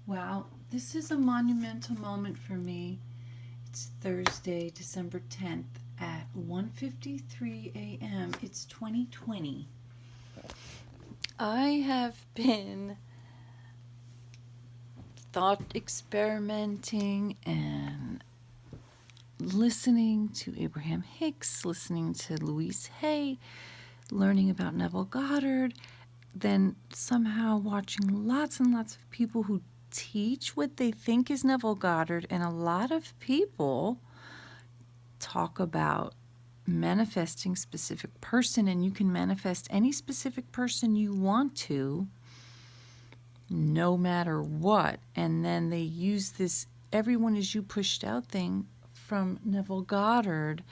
Wow, this is a monumental moment for me. It's Thursday, December 10th at 1:53 a.m. It's 2020. I have been thought experimenting and listening to Abraham Hicks, listening to Louise Hay, learning about Neville Goddard, then somehow watching lots and lots of people who teach what they think is Neville Goddard, and a lot of people talk about manifesting specific person, and you can manifest any specific person you want to no matter what. And then they use this everyone is you pushed out thing from Neville Goddard.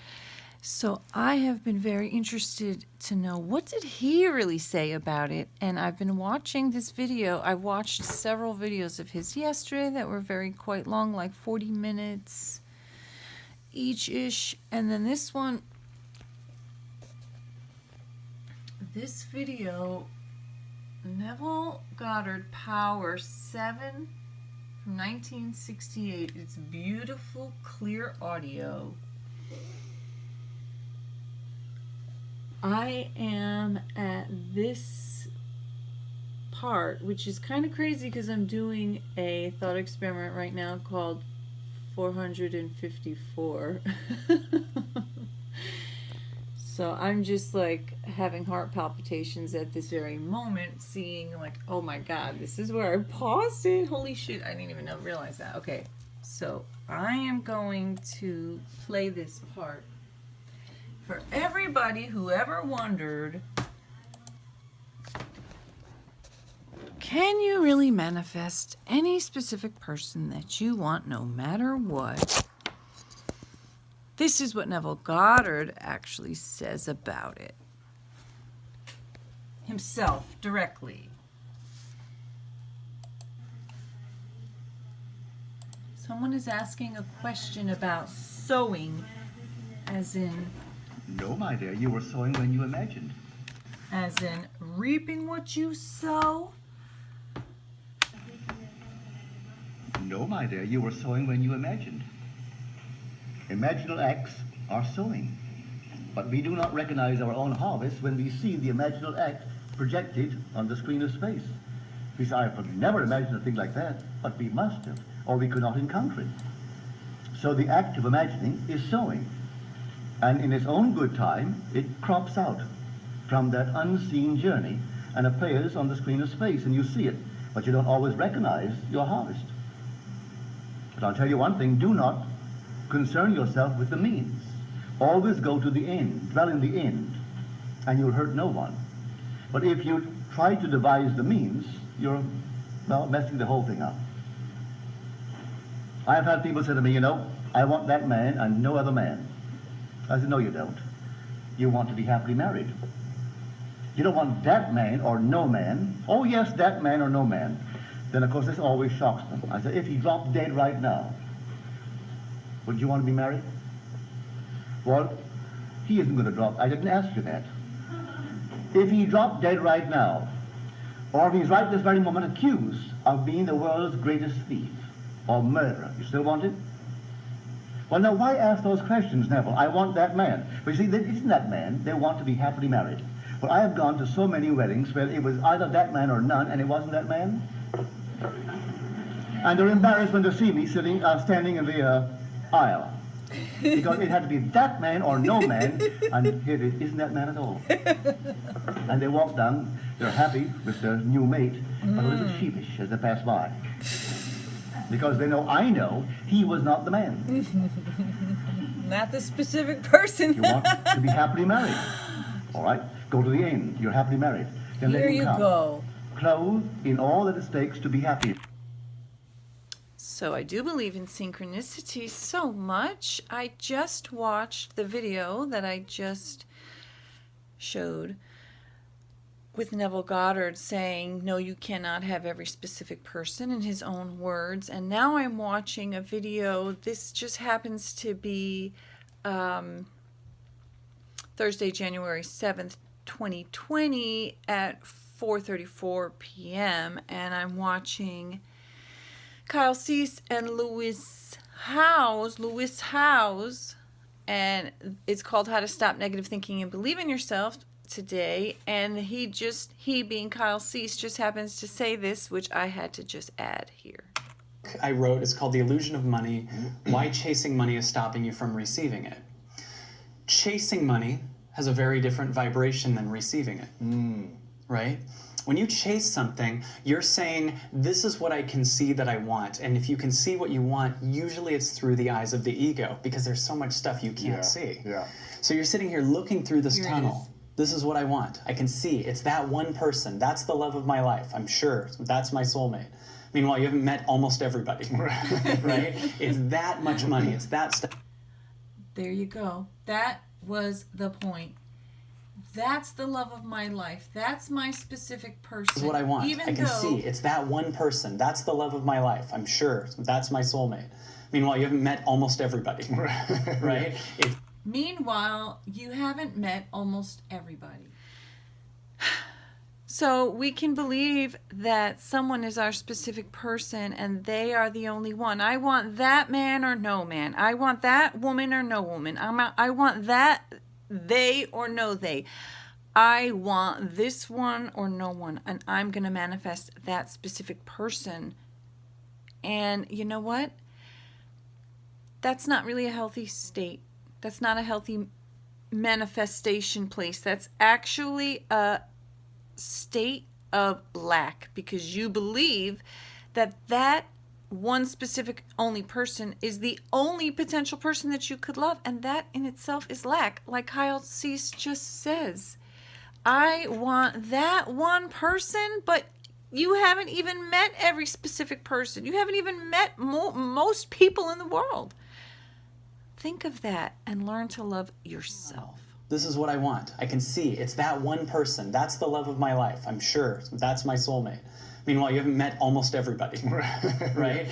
So I have been very interested to know, what did he really say about it? And I've been watching this video. I watched several videos of his yesterday that were quite long, like 40 minutes each-ish. And then this video, Neville Goddard POWER 7 from 1968. It's beautiful, clear audio. I am at this part, which is kind of crazy because I'm doing a thought experiment right now called 454. So I'm just like having heart palpitations at this very moment, seeing like, oh my God, this is where I paused it. Holy shit, I didn't even realize that. Okay, so I am going to play this part. For everybody who ever wondered, can you really manifest any specific person that you want no matter what? This is what Neville Goddard actually says about it. Himself, directly. Someone is asking a question about sowing, as in... No, my dear, you were sowing when you imagined. As in reaping what you sow? No, my dear, you were sowing when you imagined. Imaginal acts are sowing. But we do not recognize our own harvest when we see the imaginal act projected on the screen of space. We say, I could never imagine a thing like that, but we must have, or we could not encounter it. So the act of imagining is sowing. And in its own good time, it crops out from that unseen journey and appears on the screen of space, and you see it, but you don't always recognize your harvest. But I'll tell you one thing, do not concern yourself with the means. Always go to the end, dwell in the end, and you'll hurt no one. But if you try to devise the means, you're, well, messing the whole thing up. I have had people say to me, you know, I want that man and no other man. I said, no, you don't. You want to be happily married. You don't want that man or no man. Oh, yes, that man or no man. Then, of course, this always shocks them. I said, if he dropped dead right now, would you want to be married? Well, he isn't going to drop. I didn't ask you that. If he dropped dead right now, or if he's right this very moment accused of being the world's greatest thief or murderer, you still want it? Well, now, why ask those questions, Neville? I want that man. But you see, it isn't that man. They want to be happily married. But I have gone to so many weddings where it was either that man or none, and it wasn't that man. And they're embarrassed when they see me standing in the aisle. Because it had to be that man or no man, and here it isn't that man at all. And they walk down, they're happy with their new mate, but a little sheepish as they pass by. Because they know I know he was not the man. Not the specific person. You want to be happily married. All right, go to the end. You're happily married. Then Here you go. Clothed in all that it takes to be happy. So I do believe in synchronicity so much. I just watched the video that I just showed with Neville Goddard saying, no, you cannot have every specific person, in his own words. And now I'm watching a video. This just happens to be Thursday, January 7th, 2020 at 4:34 p.m. and I'm watching Kyle Cease and Lewis Howes, and it's called How to Stop Negative Thinking and Believe in Yourself today. And he being Kyle Cease just happens to say this, which I had to just add here. I wrote is called The Illusion of Money, Why Chasing Money is Stopping You from Receiving It. Chasing money has a very different vibration than receiving it, right? When you chase something, you're saying, this is what I can see that I want. And if you can see what you want, usually it's through the eyes of the ego, because there's so much stuff you can't see. Yeah. So you're sitting here looking through this Here it tunnel. This is what I want. I can see. It's that one person. That's the love of my life. I'm sure. That's my soulmate. Meanwhile, you haven't met almost everybody, right? It's that much money. It's that stuff. There you go. That was the point. That's the love of my life. That's my specific person. This is what I want. Even I can though, see. It's that one person. That's the love of my life. I'm sure. That's my soulmate. Meanwhile, you haven't met almost everybody, right? Meanwhile, you haven't met almost everybody. So we can believe that someone is our specific person and they are the only one. I want that man or no man. I want that woman or no woman. I want that they or no they. I want this one or no one. And I'm going to manifest that specific person. And you know what? That's not really a healthy state. That's not a healthy manifestation place. That's actually a state of lack, because you believe that that one specific only person is the only potential person that you could love, and that in itself is lack. Like Kyle Cease just says, I want that one person, but you haven't even met every specific person. You haven't even met most people in the world. Think of that and learn to love yourself. This is what I want. I can see. It's that one person. That's the love of my life. I'm sure. That's my soulmate. Meanwhile, you haven't met almost everybody, right?